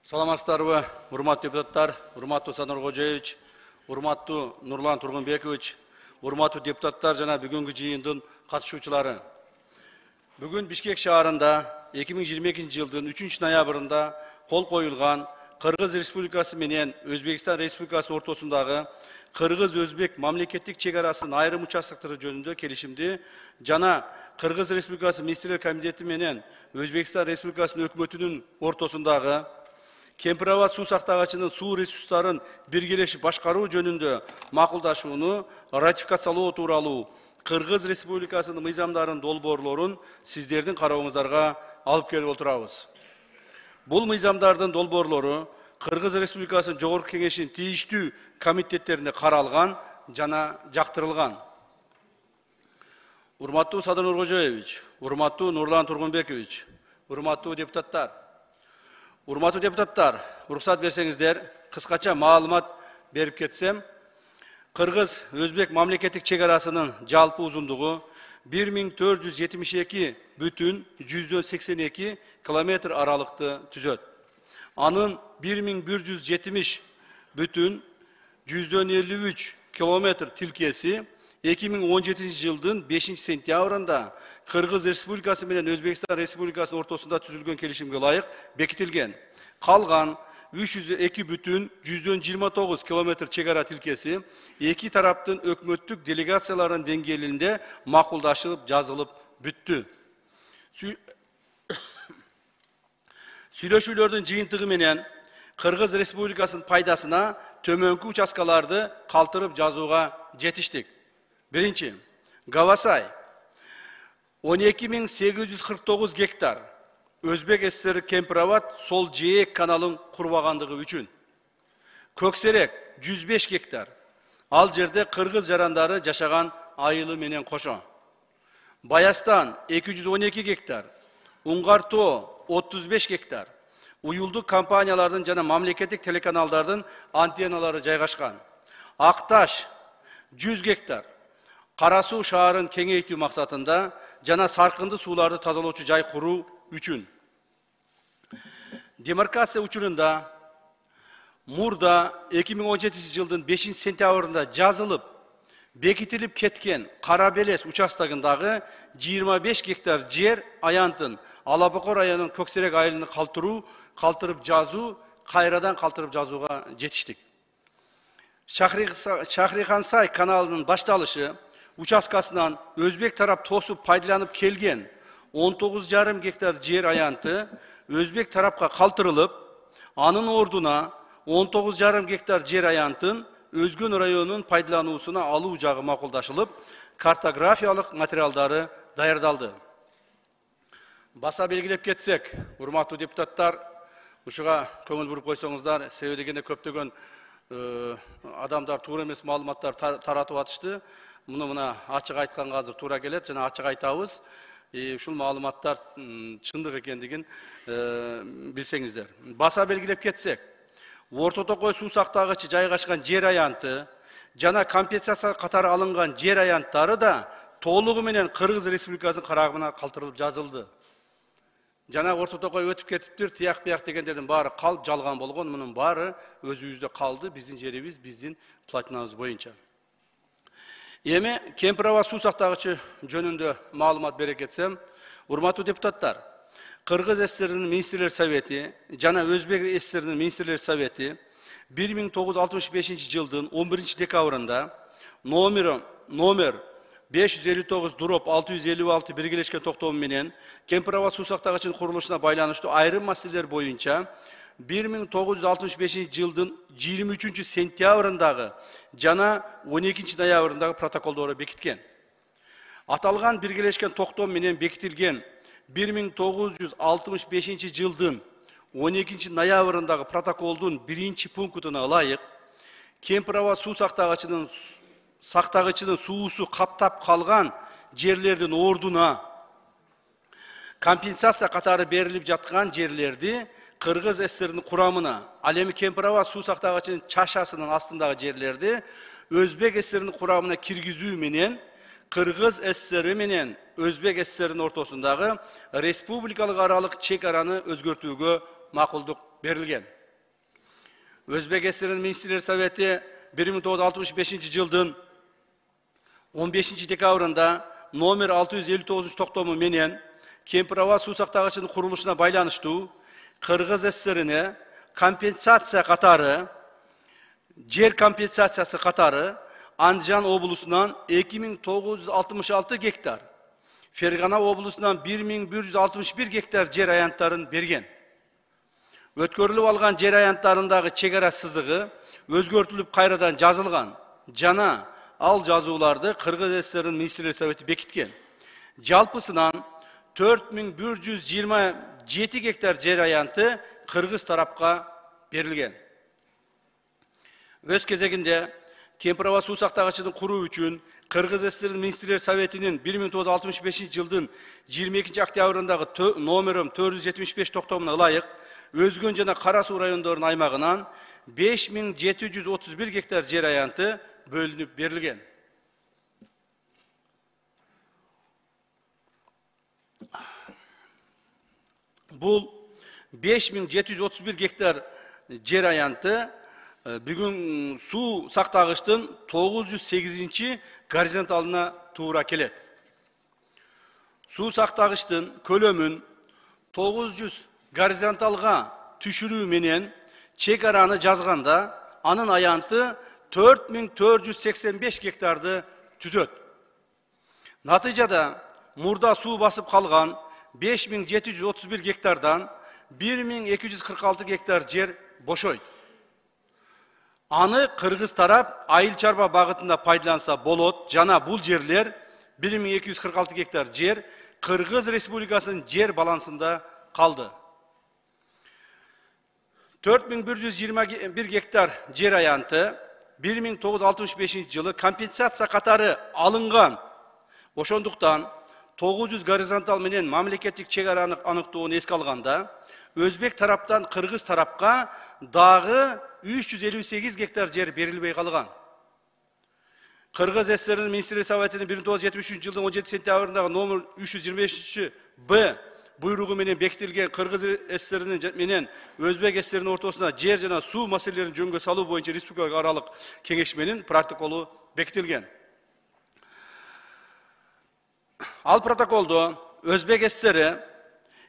Саламатсыздарбы, урматтуу депутаттар, урматтуу Санар Кожоевич, урматтуу Нурлан Тургунбекович, урматтуу депутаттар жана бүгүнкү жыйындын катышуучулары. Бүгүн Бишкек шаарында 2022 жылдын 3 ноябрында кол коюлган Кыргыз Республикасы менен Өзбекстан Республикасынын ортосундагы Кыргыз-Өзбек мамлекеттик чек арасынын айрым участоктору жөнүндө келишимди жана Кыргыз Республикасы Министрлер комитети менен Өзбекстан Республикасынын өкмөтүнүн ортосундагы Кемпирабад суу сактагычынын суу ресурстарын биргелешип башкаруу жөнүндө макулдашууну ратификациялоо тууралуу Кыргыз Республикасынын мыйзамдарынын долбоорлорун сиздердин карооңуздарга алып келип отурабыз. Бул мыйзамдардын долбоорлору Кыргыз Республикасынын Жогорку Кеңешинин тийиштүү комитеттеринде каралган жана жактырылган. Урматтуу Садыр Нуркожоевич, урматтуу Нурлан Тургунбекович, урматтуу депутаттар. Урматтуу депутаттар, уруксат берсеңиздер, кыскача маалымат берип кетсем, Кыргыз-Өзбек мамлекеттик чек арасынын жалпы узундугу 1472,182 километр аралыкты түзөт. Анын 1170,153 километр тилкеси 2017 жылдын 5 сентябрында Кыргыз Республикасы менен Өзбекстан Республикасынын ортосунда түзүлгөн келишимге ылайык бекитилген. Калган 302,129 километр чек ара тилкеси эки тараптын өкмөттүк делегацияларынын деңгээлинде макулдашылып жазылып бүттү. Сүйлөшүүлөрдүн жыйынтыгы менен Кыргыз Республикасынын пайдасына төмөнкү участкаларды калтырып жазууга жетиштик. Биринчи, Гавасай 12.849 гектар Өзбек ССР Кемпирабад сол жээк каналын курбагандыгы үчүн. Көксерек 105 гектар. Ал жерде кыргыз жарандары жашаган айылы менен кошо. Баястан 212 гектар. Уңгартоо 35 гектар. Уюлдук компаниялардын жана мамлекеттик телеканалдардын антенналары жайгашкан. Акташ 100 гектар. Карасуу шаарын кеңейтүү максатында жана саркынды сууларды тазалоочу жай куруу үчүн. Демаркация учурунда мурда 2017 жылдын 5 сентябрында жазылып, бекитилип кеткен Карабелес участогундагы 25 гектар жер аянтын Алабокор районунун Көксерек айылын калтырып жазуу, кайрадан калтырып жазууга жетиштик. Шахрихансай каналынын башталышы участкасынан Өзбек тарап тосуп пайдаланып келген 19,5 гектар жер аянты Өзбек тарапка калтырылып, анын ордуна 19,5 гектар жер аянтын Өзгөн районунун пайдалануусуна алуу жагы макулдашылып, картографиялык материалдары даярдалды. Баса белгилеп кетсек, урматтуу депутаттар, ушуга көңүл буруп койсоңуздар, себеби дегенде көптөгөн адамдар туура эмес маалыматтар таратып атышты. Муну мына ачык айтканга азыр туура келет жана ачык айтабыз. Ушул маалыматтар чындык экендигин билсеңиздер. Баса белгилеп кетсек, Орто Токой суу сактагычы жайгашкан жер аянты жана компенсация катары алынган жер аянттары да толугу менен Кыргыз Республикасынын карагына калтырылып жазылды. Жана Орто Токой өтүп кетиптир, тияк бияк дегендердин баары калп жалган болгон, мунун баары өзүбүздө калды, биздин жерибиз, биздин платинабыз боюнча. Эми Кемпирабад суу сактагычы жөнүндө маалымат бере кетсем, урматтуу депутаттар, Кыргыз ССРнин Министрлер Совети жана Өзбек ССРнин Министрлер Совети 1965 жылдын 11 декабрында номер 559/656 биргелешкен токтому менен Кемпирабад суу сактагычынын курулушуна байланыштуу айрым маселелер боюнча 1965 жылдын 23 сентябрындагы жана 12 ноябрындагы протоколдору бекиткен. Аталган биргелешкен токтом менен бекитилген 1965 жылдын 12 ноябрындагы протоколдун 1 пунктуна ылайык Кемпирабад суу сактагычынын суусу каптап калган жерлердин ордуна компенсация катары берилип жаткан жерлерди Кыргыз ССРнин курамына, ал эми Кемпирабад суу сактагычынын чашасынын астындагы жерлерди Өзбек ССРнин курамына киргизүү менен Кыргыз ССР менен Өзбек ССРнин ортосундагы республикалык аралык чек араны өзгөртүүгө макулдук берилген. Özbek SSR'nin Ministrler Совeti 1965 жылдын 15 dekabrында номер 659 токтому менен Кемпирова суу сактагычынын курулушуна байланыштуу Кыргыз ССРине компенсация катары, жер компенсациясы катары Андижан облусунан 2966 гектар, Фергана облусунан 1161 гектар жер аянттарын берген. Өткөрүлүп алган жер аянттарындагы чегара сызыгы өзгөртүлүп кайрадан жазылган. Жана ал жазууларды Кыргыз ССР'нин Министрлер Совети бекиткен. Жалпысынан 4127 гектар жер аянты Кыргыз тарапка берилген. Өз кезегинде Кемпирова суу сактагычын куруу үчүн Кыргыз ССР'нин Министрлер Советинин 1965 жылдын 22 октябрындагы номером 475 токтомуна ылайык Өзгөн жана Кара суу райондорунун аймагынан 5731 гектар жер аянты бөлүнүп берилген. Бул 5731 гектар жер аянты бүгүн суу сактагычтын 908 горизонталына туура келет. Суу сактагычтын көлөмүн 900 горизонталга түшүрүү менен чек-араны жазганда анын аянты 4485 гектарды түзөт. Натыйжада мурда суу басып калган 5731 гектардан 1246 гектар жер бошойт. Аны Кыргыз тарап айыл чарба багытында пайдаланса болот, жана бул жерлер 1246 гектар жер Кыргыз Республикасынын жер балансында калды. 4121 гектар жер аянты 1965 жылы компенсация катары алынган. Ошондуктан 900 горизонтал менен мамлекеттик чек-араны аныктоону эске алганда, Өзбек тараптан Кыргыз тарапка дагы 358 гектар жер берилбей калган. Кыргыз ССР'нин Министрлер Советинин 1973 жылдын 17 сентябрындагы номер 325-Б буйругу менен бекитилген Кыргыз ССР'нин менен Өзбек ССР'нин ортосуна жер жана суу маселелерин жөнгө салуу боюнча республикалык аралык кеңешменин протоколу бекитилген. Ал протоколдо Өзбек ССР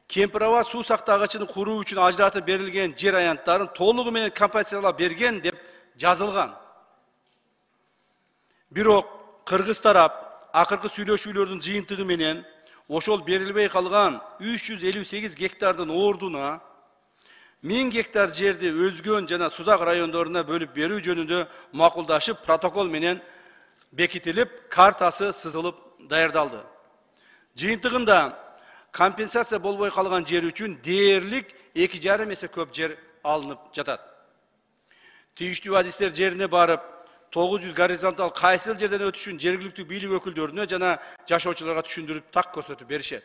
Кемпирова суу сактагычын куруу үчүн ажыратып берилген жер аянттарын толугу менен компенсациялап берген деп жазылган. Бирок Кыргыз тарап акыркы сүйлөшүүлөрдүн жыйынтыгы менен ошол берилбей калган 358 гектардын ордуна 1000 гектар жерди Өзгөн жана Сузак райондоруна бөлүп берүү жөнүндө макулдашып, протокол менен бекитилип, картасы сызылып даярдалды. Жыйынтыгында компенсация болбой калган жер үчүн дээрлик 2,5 эсе көп жер алынып жатат. Тийиштүү адистер жерине барып, 900 горизонтал кайсыл жерден өтүшүн жергиликтүү бийлик өкүлдөрүнө жана жашоочуларга түшүндүрүп так көрсөтүп беришет.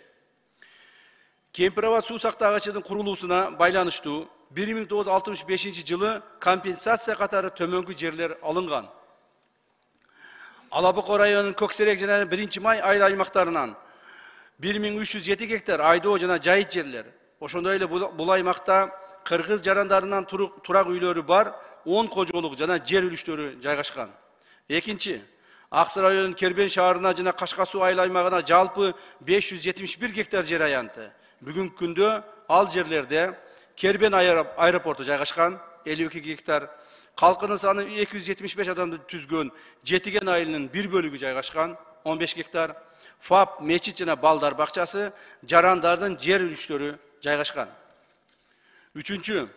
Кемпирова суу сактагычынын курулуусуна байланыштуу 1965 жылы компенсация катары төмөнкү жерлер алынган. Алабука районунун Көксерек жана 1-Май айыл аймактарынан 1307 гектар айдоо жана жайыт жерлер. Ошондой эле бул аймакта кыргыз жарандарынан турак үйлөрү бар 10 кожолук жана жер үлүштөрү жайгашкан. Экинчи, Аксы районунун Кербен шаарына жана Кашка суу айыл аймагына жалпы 571 гектар жер аянты. Бүгүнкү күндө ал жерлерде Кербен аэропорту жайгашкан 52 гектар, калкынын саны 275 адамды түзгөн Жетиген айылынын бир бөлүгү жайгашкан 15 гектар, ФАП, мечит жана балдар бакчасы, жарандардын жер үлүштөрү жайгашкан. Үчүнчү,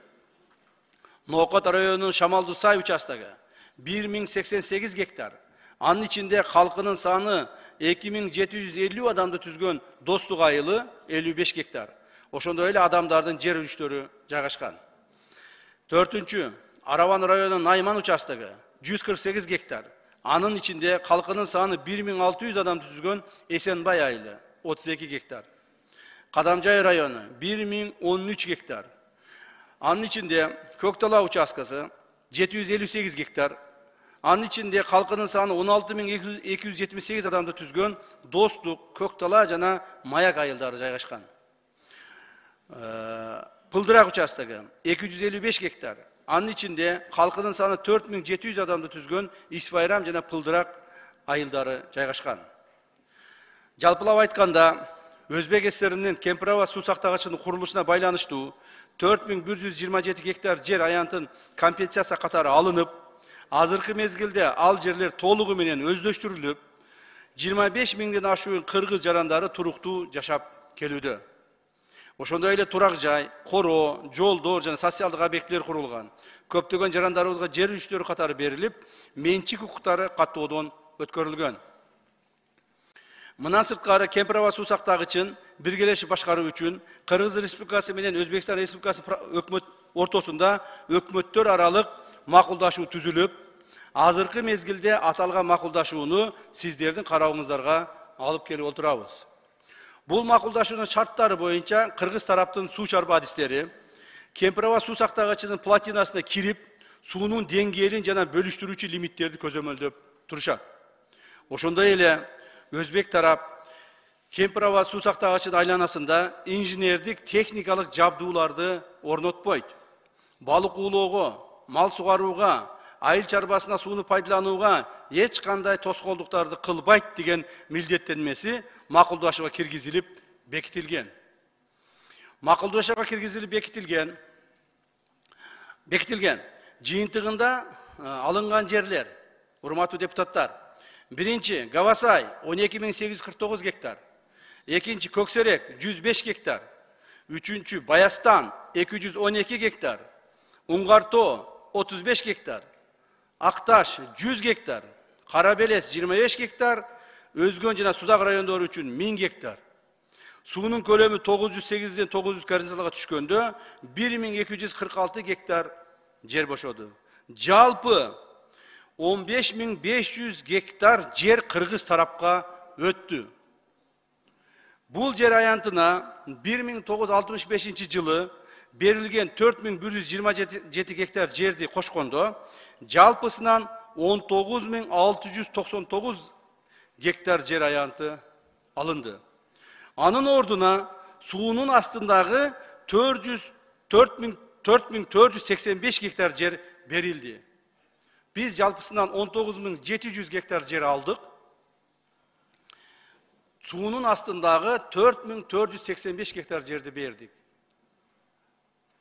Ноокот районунун Шамалдуу Сай участогу 1088 гектар. Анын ичинде калкынын саны 2750 адамды түзгөн Достук айылы 55 гектар. Ошондой эле адамдардын жер үлүштөрү жайгашкан. Төртүнчү, Араван районунун Найман участогу 148 гектар. Анын ичинде калкынын саны 1600 адамды түзгөн Эсенбай айылы 32 гектар. Кадамжай району 1013 гектар. Анын ичинде Көктала участкасы 758 гектар. Анын ичинде калкынын саны 16278 адамды түзгөн Достук, Көктала жана Маяк айылдары жайгашкан. Пылдырак участогу 255 гектар. Anın içinde halkının sanı 4700 adamды түзгөн İsbayram жана Pıldırak айылдары жайгашкан. Жалпылап айтканда, Өзбек ССРинин Кемпирова суу сактагычынын курулушуна байланыштуу 4127 гектар жер аянтын компенсация катары алынып, азыркы мезгилде ал жерлер толугу менен өздөштүрүлүп, 25 миңден ашуун кыргыз жарандары туруктуу жашап келүүдө. Ошондой эле турак жай, короо, жолдор жана социалдык объектилер курулган. Көптөгөн жарандарыбызга жер үчтөрү катары берилип, менчик укуктары каттоодон өткөрүлгөн. Мындан сырткары Кемпирова суу сактагычын биргелешип башкаруу үчүн Кыргыз Республикасы менен Өзбекстан Республикасы өкмөт ортосунда өкмөттөр аралык макулдашуу түзүлүп, азыркы мезгилде аталган макулдашууну сиздердин карооңуздарга алып келип отурабыз. Бул макулдашуунун шарттары боюнча кыргыз тараптын суу чарбы адистери Кемпирова суу сактагычынын платинасына кирип, суунун деңгээлин жана бөлүштүрүүчү лимиттерди көзөмөлдөп турушат. Ошондой эле Өзбек тарап Кемпирова суу сактагычынын айланасында инженердик техникалык жабдууларды орнотпойт. Балык уулоого, мал сугарууга, айыл чарбасына сууну пайдаланууга эч кандай тоскоолдуктарды кылбайт деген милдеттенмеси макулдашууга киргизилип бекитилген. Макулдашууга киргизилип бекитилген. Жыйынтыгында алынган жерлер, урматтуу депутаттар, биринчи Гавасай 12849 гектар, экинчи Көксерек 105 гектар, үчүнчү Баястан 212 гектар, Уңгарто 35 гектар, Акташ 100 гектар, Карабелес 25 гектар, Өзгөн жана Сузак райондору үчүн 1000 гектар. Суунун көлөмү 908ден 900 кварталга түшкөндө 1246 гектар жер бошоду. Жалпы 15500 гектар жер кыргыз тарапка өттү. Бул жер аянтына 1965 жылы берилген 4127 гектар жерди кошкондо, жалпысынан 19699 гектар жер аянты алынды. Анын ордуна суунун астындагы 4485 гектар жер берилди. Biz жалпысынан 19700 гектар жер алдык. Суунун астындагы 4485 гектар жерди бердик.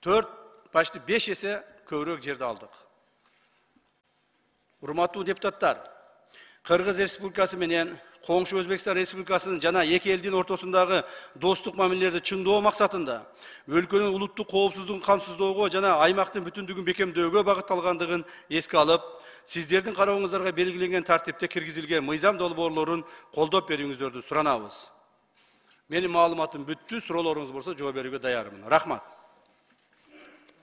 5 эсе көбүрөөк жерди алдык. Урматтуу депутаттар, Кыргыз Республикасы менен Коңшу Өзбекстан Республикасынын жана эки элдин ортосундагы достук мамилелерди чыңдоо максатында өлкөнүн улуттук коопсуздугун камсыздоого жана аймактын бүтүндүгүн бекемдөөгө багытталгандыгын эске алып, сиздердин карооңуздарга белгиленген тартипте киргизилген мыйзам долбоорлорун колдоп берүүңүздөрдү суранабыз. Менин маалыматым бүттү, суроолоруңуз болсо жооп берүүгө даярмын. Рахмат.